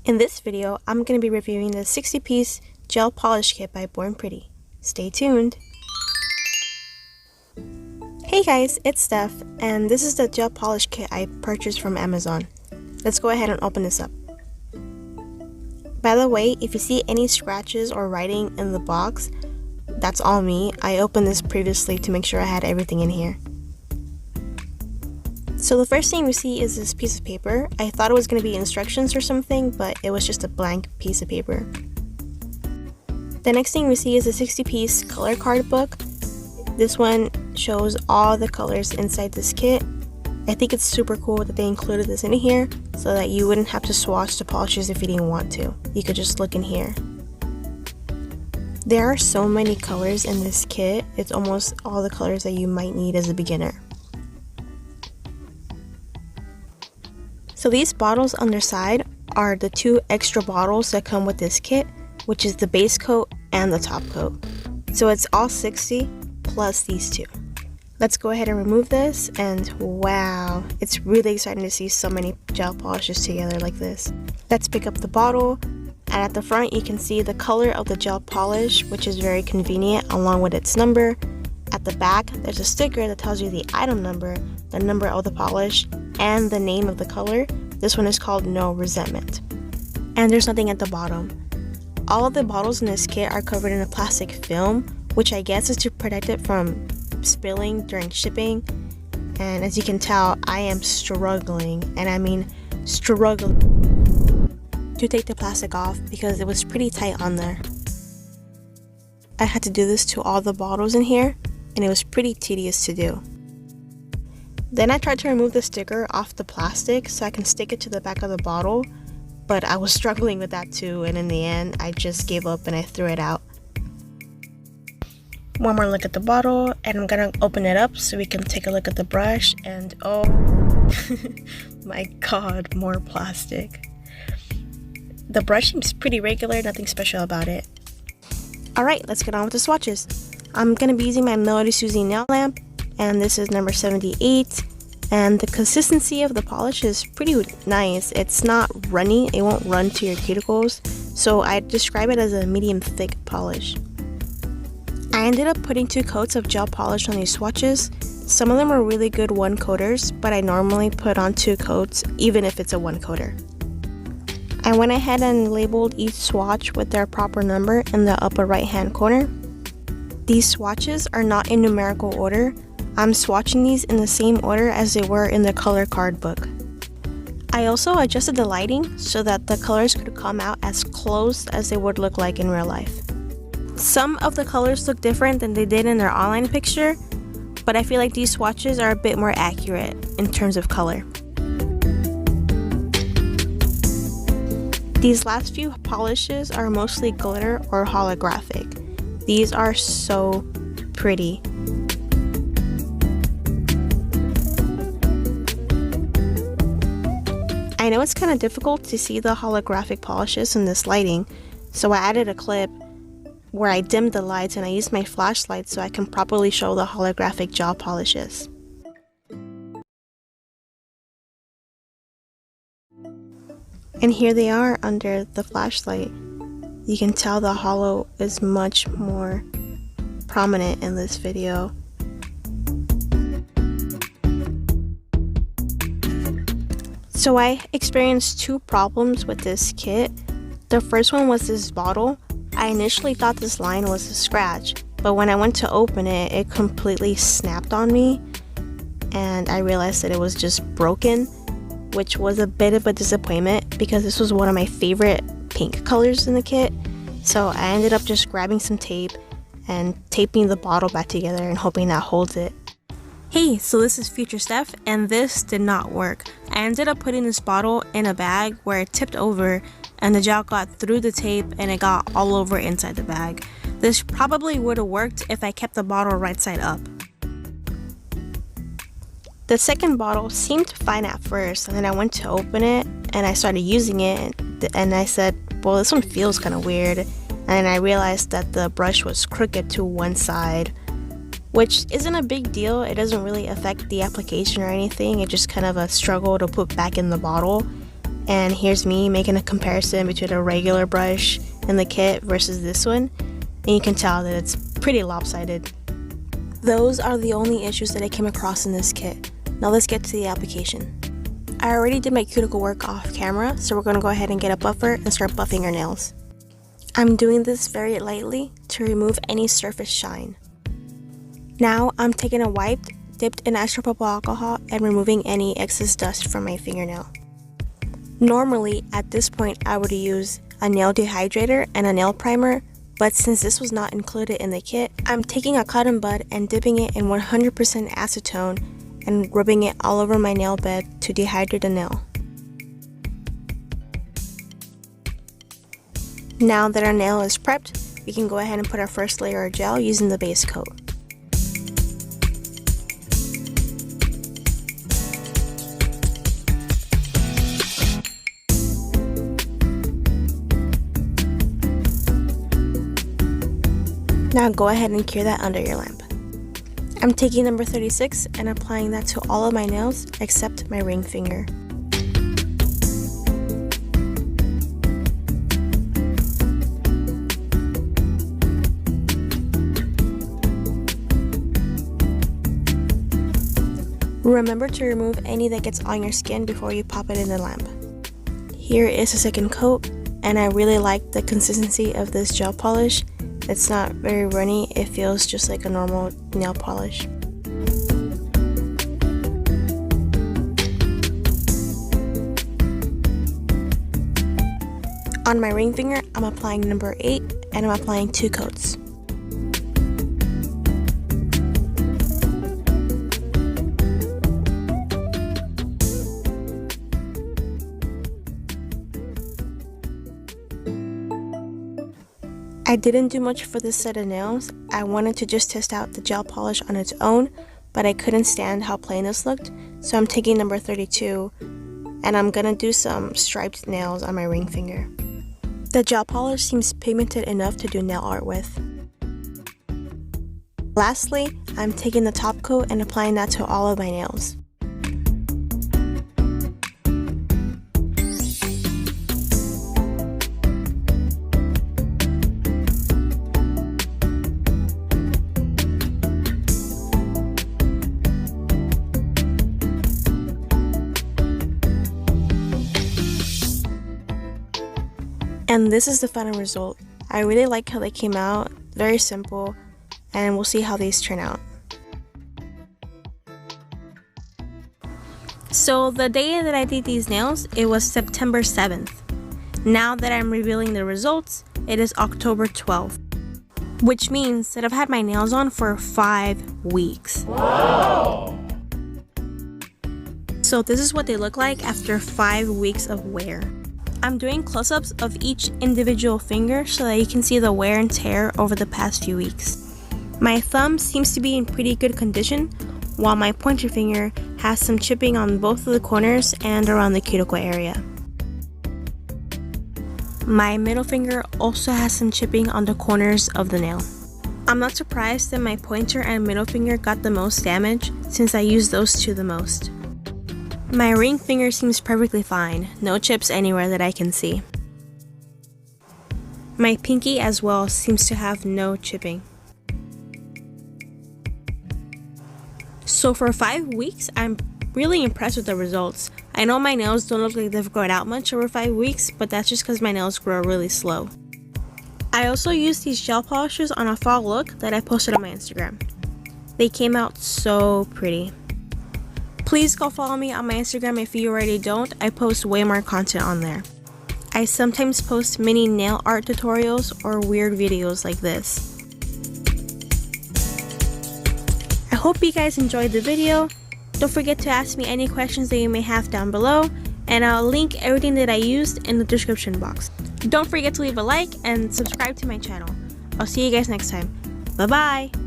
In this video, I'm going to be reviewing the 60-piece gel polish kit by Born Pretty. Stay tuned! Hey guys, it's Steph, and this is the gel polish kit I purchased from Amazon. Let's go ahead and open this up. By the way, if you see any scratches or writing in the box, that's all me. I opened this previously to make sure I had everything in here. So the first thing we see is this piece of paper. I thought it was going to be instructions or something, but it was just a blank piece of paper. The next thing we see is a 60-piece color card book. This one shows all the colors inside this kit. I think it's super cool that they included this in here so that you wouldn't have to swatch the polishes if you didn't want to. You could just look in here. There are so many colors in this kit. It's almost all the colors that you might need as a beginner. So these bottles on their side are the two extra bottles that come with this kit, which is the base coat and the top coat. So it's all 60 plus these two. Let's go ahead and remove this, and wow, it's really exciting to see so many gel polishes together like this. Let's pick up the bottle, and at the front you can see the color of the gel polish, which is very convenient, along with its number. At the back, there's a sticker that tells you the item number, the number of the polish, and the name of the color. This one is called No Resentment. And there's nothing at the bottom. All of the bottles in this kit are covered in a plastic film, which I guess is to protect it from spilling during shipping. And as you can tell, I am struggling, and I mean struggling, to take the plastic off because it was pretty tight on there. I had to do this to all the bottles in here, and it was pretty tedious to do. Then I tried to remove the sticker off the plastic so I can stick it to the back of the bottle, but I was struggling with that too, and in the end I just gave up and I threw it out. One more look at the bottle, and I'm gonna open it up so we can take a look at the brush, and oh my god, more plastic. The brush seems pretty regular, nothing special about it. Alright, let's get on with the swatches. I'm going to be using my Melody Susie nail lamp, and this is number 78, and the consistency of the polish is pretty nice. It's not runny, it won't run to your cuticles, so I describe it as a medium thick polish. I ended up putting 2 coats of gel polish on these swatches. Some of them are really good one coaters, but I normally put on 2 coats even if it's a one coater. I went ahead and labeled each swatch with their proper number in the upper right hand corner. These swatches are not in numerical order. I'm swatching these in the same order as they were in the color card book. I also adjusted the lighting so that the colors could come out as close as they would look like in real life. Some of the colors look different than they did in their online picture, but I feel like these swatches are a bit more accurate in terms of color. These last few polishes are mostly glitter or holographic. These are so pretty. I know it's kind of difficult to see the holographic polishes in this lighting, so I added a clip where I dimmed the lights and I used my flashlight so I can properly show the holographic gel polishes. And here they are under the flashlight. You can tell the holo is much more prominent in this video. So I experienced 2 problems with this kit. The first one was this bottle. I initially thought this line was a scratch, but when I went to open it, it completely snapped on me, and I realized that it was just broken, which was a bit of a disappointment because this was one of my favorite pink colors in the kit. So I ended up just grabbing some tape and taping the bottle back together and hoping that holds it. Hey, so this is Future Steph, and this did not work. I ended up putting this bottle in a bag where it tipped over and the gel got through the tape and it got all over inside the bag. This probably would have worked if I kept the bottle right side up. The second bottle seemed fine at first, and then I went to open it and I started using it, and I said, well, this one feels kind of weird, and then I realized that the brush was crooked to one side, which isn't a big deal. It doesn't really affect the application or anything. It's just kind of a struggle to put back in the bottle. and here's me making a comparison between a regular brush in the kit versus this one, and you can tell that it's pretty lopsided. Those are the only issues that I came across in this kit. Now let's get to the application. I already did my cuticle work off camera, so we're going to go ahead and get a buffer and start buffing our nails. I'm doing this very lightly to remove any surface shine. Now I'm taking a wipe dipped in isopropyl alcohol and removing any excess dust from my fingernail. Normally at this point I would use a nail dehydrator and a nail primer, but since this was not included in the kit, I'm taking a cotton bud and dipping it in 100% acetone and rubbing it all over my nail bed to dehydrate the nail. Now that our nail is prepped, we can go ahead and put our first layer of gel using the base coat. Now go ahead and cure that under your lamp. I'm taking number 36 and applying that to all of my nails except my ring finger. Remember to remove any that gets on your skin before you pop it in the lamp. Here is the second coat, and I really like the consistency of this gel polish. It's not very runny, it feels just like a normal nail polish. On my ring finger, I'm applying number 8 and I'm applying 2 coats. I didn't do much for this set of nails. I wanted to just test out the gel polish on its own, but I couldn't stand how plain this looked, so I'm taking number 32 and I'm gonna do some striped nails on my ring finger. The gel polish seems pigmented enough to do nail art with. Lastly, I'm taking the top coat and applying that to all of my nails. And this is the final result. I really like how they came out, very simple, and we'll see how these turn out. So the day that I did these nails, it was September 7th. Now that I'm revealing the results, it is October 12th, which means that I've had my nails on for 5 weeks. Wow! So this is what they look like after 5 weeks of wear. I'm doing close-ups of each individual finger so that you can see the wear and tear over the past few weeks. My thumb seems to be in pretty good condition, while my pointer finger has some chipping on both of the corners and around the cuticle area. My middle finger also has some chipping on the corners of the nail. I'm not surprised that my pointer and middle finger got the most damage since I used those two the most. My ring finger seems perfectly fine, no chips anywhere that I can see. My pinky as well seems to have no chipping. So for 5 weeks, I'm really impressed with the results. I know my nails don't look like they've grown out much over 5 weeks, but that's just because my nails grow really slow. I also used these gel polishes on a fall look that I posted on my Instagram. They came out so pretty. Please go follow me on my Instagram if you already don't. I post way more content on there. I sometimes post mini nail art tutorials or weird videos like this. I hope you guys enjoyed the video. Don't forget to ask me any questions that you may have down below, and I'll link everything that I used in the description box. Don't forget to leave a like and subscribe to my channel. I'll see you guys next time. Bye bye!